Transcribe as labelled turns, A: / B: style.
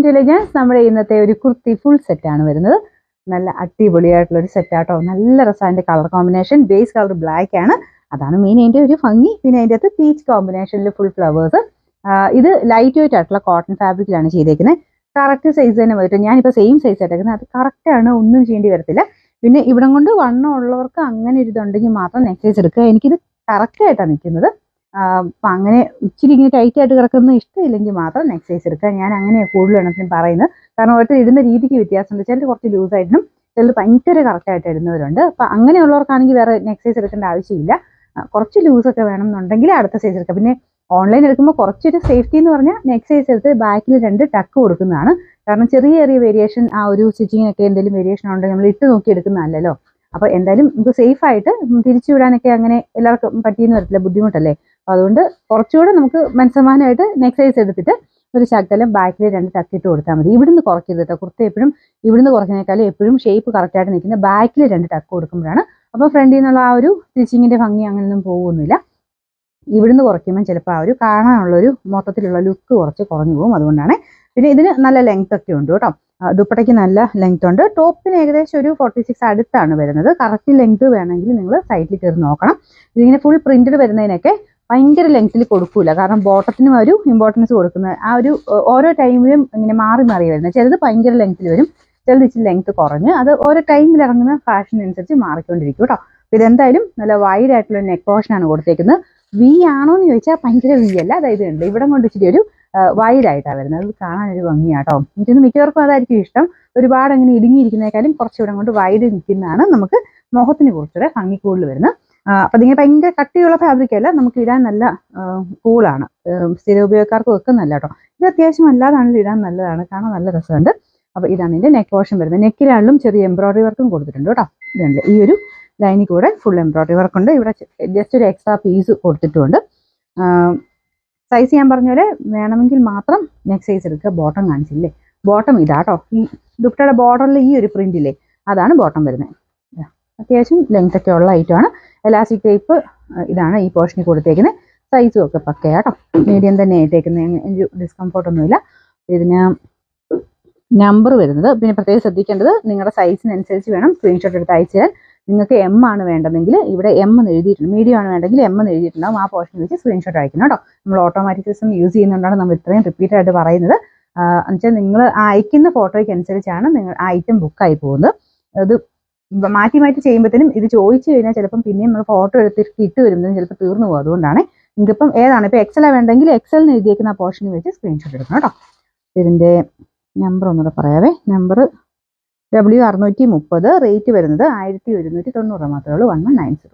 A: Intelligence നമ്മുടെ ഇന്നത്തെ ഒരു കുർത്തി ഫുൾ സെറ്റ് ആണ് വരുന്നത്. നല്ല അടിപൊളിയായിട്ടുള്ള ഒരു സെറ്റ് ആട്ടോ. നല്ല രസമാണ് colour combination. Base colour black ആണ്, അതാണ് മെയിൻ അതിന്റെ ഒരു ഭംഗി. പിന്നെ അതിന്റെ അകത്ത് പീച്ച് കോമ്പിനേഷനിൽ ഫുൾ ഫ്ലവേഴ്സ്. ഇത് ലൈറ്റ് വെയിറ്റ് ആയിട്ടുള്ള കോട്ടൺ ഫാബ്രിക്കിലാണ് ചെയ്തേക്കുന്നത്. കറക്റ്റ് സൈസ് തന്നെ വരും. ഞാനിപ്പോൾ സെയിം സൈസ് ആയിട്ടേക്കുന്നത്, അത് കറക്റ്റ് ആണ്, ഒന്നും ചെയ്യേണ്ടി വരത്തില്ല. പിന്നെ ഇവിടം കൊണ്ട് വണ്ണം ഉള്ളവർക്ക് അങ്ങനെ ഒരു ഇതുണ്ടെങ്കിൽ മാത്രം നെക്ക് സൈസ് എടുക്കുക. എനിക്കിത് കറക്റ്റ് ആയിട്ടാണ് നിൽക്കുന്നത്. അപ്പം അങ്ങനെ ഇച്ചിരി ഇങ്ങനെ ടൈറ്റ് ആയിട്ട് കിടക്കുന്ന ഇഷ്ടമില്ലെങ്കിൽ മാത്രം നെക്ക് സൈസ് എടുക്കുക. ഞാൻ അങ്ങനെയാണ് കൂടുതൽ എണ്ണത്തിനും പറയുന്നത്. കാരണം ഓരോരുത്തർ ഇടുന്ന രീതിക്ക് വ്യത്യാസമുണ്ട്. ചിലർ കുറച്ച് ലൂസായിട്ടും ചിലർ ഭയങ്കര കറക്റ്റായിട്ട് ഇടുന്നവരുണ്ട്. അപ്പം അങ്ങനെയുള്ളവർക്കാണെങ്കിൽ വേറെ നെക്ക് സൈസ് എടുക്കേണ്ട ആവശ്യമില്ല. കുറച്ച് ലൂസൊക്കെ വേണമെന്നുണ്ടെങ്കിൽ അടുത്ത സൈസ് എടുക്കുക. പിന്നെ ഓൺലൈൻ എടുക്കുമ്പോൾ കുറച്ചൊരു സേഫ്റ്റി എന്ന് പറഞ്ഞാൽ നെക്ക് സൈസ് എടുത്ത് ബാക്കിൽ 2 ടക്ക് കൊടുക്കുന്നതാണ്. കാരണം ചെറിയ ചെറിയ വേരിയേഷൻ, ആ ഒരു സ്റ്റിച്ചിങ്ങിനൊക്കെ എന്തെങ്കിലും വേരിയേഷൻ ഉണ്ടെങ്കിൽ നമ്മൾ ഇട്ട് നോക്കി എടുക്കുന്നതല്ലല്ലോ. അപ്പോൾ എന്തായാലും നമുക്ക് സേഫ് ആയിട്ട് തിരിച്ചു വിടാനൊക്കെ അങ്ങനെ എല്ലാവർക്കും പറ്റിയെന്ന് വരത്തില്ല, ബുദ്ധിമുട്ടല്ലേ. അപ്പോൾ അതുകൊണ്ട് കുറച്ചുകൂടെ നമുക്ക് മനസ്സമാനമായിട്ട് നെക്ക് സൈസ് എടുത്തിട്ട് ഒരു ശകലം ബാക്കിൽ 2 ടക്ക് ഇട്ട് കൊടുത്താൽ മതി. ഇവിടുന്ന് കുറയ്ക്കരുത് കേട്ടോ. കുർത്ത എപ്പോഴും ഇവിടുന്ന് കുറയ്ക്കുന്നേക്കാളും എപ്പോഴും ഷേപ്പ് കറക്റ്റായിട്ട് നിൽക്കുന്ന ബാക്കിൽ 2 ടക്ക് കൊടുക്കുമ്പോഴാണ്. അപ്പോൾ ഫ്രണ്ടിൽ നിന്നുള്ള ആ ഒരു സ്റ്റിച്ചിങ്ങിന്റെ ഭംഗി അങ്ങനെയൊന്നും പോകുന്നില്ല. ഇവിടുന്ന് കുറയ്ക്കുമ്പോൾ ചിലപ്പോൾ ആ ഒരു കാണാനുള്ളൊരു മൊത്തത്തിലുള്ള ലുക്ക് കുറച്ച് കുറഞ്ഞു പോകും. അതുകൊണ്ടാണ്. പിന്നെ ഇതിന് നല്ല ലെങ്ത് ഒക്കെ ഉണ്ട് കേട്ടോ. ദുപ്പട്ടയ്ക്ക് നല്ല ലെങ്ത് ഉണ്ട്. ടോപ്പിന് ഏകദേശം ഒരു 46 അടുത്താണ് വരുന്നത്. കറക്റ്റ് ലെങ്ത് വേണമെങ്കിൽ നിങ്ങൾ സൈഡിൽ കയറി നോക്കണം. ഇതിങ്ങനെ ഫുൾ പ്രിന്റഡ് വരുന്നതിനൊക്കെ ഭയങ്കര ലെങ്ത്തിൽ കൊടുക്കൂല. കാരണം ബോട്ടത്തിനും ഒരു ഇമ്പോർട്ടൻസ് കൊടുക്കുന്നത് ആ ഒരു ഓരോ ടൈമിലും ഇങ്ങനെ മാറി മാറി വരുന്നത്. ചിലത് ഭയങ്കര ലെങ്ത്തിൽ വരും, ചിലത് ഇച്ചിരി ലെങ്ത് കുറഞ്ഞ്, അത് ഓരോ ടൈമിൽ ഇറങ്ങുന്ന ഫാഷനനുസരിച്ച് മാറിക്കൊണ്ടിരിക്കും കേട്ടോ. അപ്പോൾ ഇതെന്തായാലും നല്ല വൈഡ് ആയിട്ടുള്ള നെക്ക് പോർഷനാണ് കൊടുത്തേക്കുന്നത്. വി ആണോ എന്ന് ചോദിച്ചാൽ ഭയങ്കര വി അല്ല. അതായത് ഉണ്ട് ഇവിടെ കൊണ്ട് ഇച്ചിരി ഒരു വൈഡ് ആയിട്ടാണ് വരുന്നത്. അത് കാണാനൊരു ഭംഗിയാട്ടോ. എനിക്കൊന്ന് മിക്കവർക്കും അതായിരിക്കും ഇഷ്ടം. ഒരുപാട് അങ്ങനെ ഇടുങ്ങിയിരിക്കുന്നേക്കാളും കുറച്ച് ഇവിടെ കൊണ്ട് വൈഡ് നിൽക്കുന്നതാണ് നമുക്ക് മുഖത്തിന് കുറച്ചുകൂടെ ഭംഗി കൂടുതൽ വരുന്നത്. അപ്പം ഇതിങ്ങനെ ഭയങ്കര കട്ടിയുള്ള ഫാബ്രിക് അല്ല, നമുക്ക് ഇടാൻ നല്ല കൂളാണ്. സ്ഥിര ഉപയോഗക്കാർക്ക് വെക്കുന്നല്ല കേട്ടോ. ഇത് അത്യാവശ്യം അല്ലാതാണെങ്കിലും ഇടാൻ നല്ലതാണ്, കാണാൻ നല്ല രസമുണ്ട്. അപ്പോൾ ഇതാണ് ഇതിൻ്റെ നെക്ക് പോർഷൻ വരുന്നത്. നെക്കിലാണെങ്കിലും ചെറിയ എംബ്രോയിഡറി വർക്കും കൊടുത്തിട്ടുണ്ട് കേട്ടോ. ഇതുണ്ട്, ഈ ഒരു ലൈനിൽ കൂടെ ഫുൾ എംബ്രോയിഡറി വർക്ക് ഉണ്ട്. ഇവിടെ ജസ്റ്റ് ഒരു എക്സ്ട്രാ പീസ് കൊടുത്തിട്ടുണ്ട്. സൈസ് ഞാൻ പറഞ്ഞ പോലെ വേണമെങ്കിൽ മാത്രം നെക്ക് സൈസ് എടുക്കുക. ബോട്ടം കാണിച്ചില്ലേ, ബോട്ടം ഇതാട്ടോ. ഈ ദുപ്പട്ടയുടെ ബോർഡറിൽ ഈ ഒരു പ്രിന്റില്ലേ, അതാണ് ബോട്ടം വരുന്നത്. അത്യാവശ്യം ലെങ്ത് ഒക്കെ ഉള്ള ഐറ്റമാണ്. എലാസ്റ്റിക് ടൈപ്പ് ഇതാണ് ഈ പോർഷനിൽ കൊടുത്തേക്കുന്നത്. സൈസും ഒക്കെ പക്കയാട്ടോ. മീഡിയം തന്നെ ആയിട്ടേക്കുന്നത്, ഡിസ്കംഫോർട്ടൊന്നുമില്ല. ഇതിന് നമ്പർ വരുന്നത് പിന്നെ പ്രത്യേകം ശ്രദ്ധിക്കേണ്ടത്, നിങ്ങളുടെ സൈസിനനുസരിച്ച് വേണം സ്ക്രീൻഷോട്ട് എടുത്ത് അയച്ചു തരാൻ. നിങ്ങൾക്ക് എം ആണ് വേണ്ടതെങ്കിൽ ഇവിടെ എം എന്ന് എഴുതിയിട്ടുണ്ട്, മീഡിയം ആണ് വേണ്ടെങ്കിൽ എം എന്ന് എഴുതിയിട്ടുണ്ടാവും. ആ പോർഷൻ വെച്ച് സ്ക്രീൻഷോട്ട് അയക്കണം കേട്ടോ. നമ്മൾ ഓട്ടോമാറ്റിക് സിസ്റ്റം യൂസ് ചെയ്യുന്നതുകൊണ്ടാണ് നമ്മൾ ഇത്രയും റിപ്പീറ്റഡ് ആയിട്ട് പറയുന്നത്. എന്നുവെച്ചാൽ നിങ്ങൾ അയക്കുന്ന ഫോട്ടോയ്ക്ക് അനുസരിച്ചാണ് നിങ്ങൾ ആ ഐറ്റം ബുക്കായി പോകുന്നത്. അത് മാറ്റി മാറ്റി ചെയ്യുമ്പോഴത്തേനും ഇത് ചോദിച്ചു കഴിഞ്ഞാൽ ചിലപ്പം പിന്നെയും നമ്മൾ ഫോട്ടോ എടുത്തിട്ട് ഇട്ട് വരുമ്പോഴത്തേനും ചിലപ്പോൾ തീർന്നു പോകും. അതുകൊണ്ടാണ് നിങ്ങൾക്കിപ്പം ഏതാണ് ഇപ്പോൾ എക്സൽ വേണ്ടെങ്കിൽ എക്സൽ എന്ന് എഴുതിയേക്കുന്ന ആ പോർഷനിൽ വെച്ച് സ്ക്രീൻഷോട്ട് എടുക്കണം കേട്ടോ. ഇതിൻ്റെ നമ്പർ ഒന്നുകൂടെ പറയാവേ. നമ്പർ W630, റേറ്റ് വരുന്നത് 1190 മാത്രമേ ഉള്ളൂ. 1190.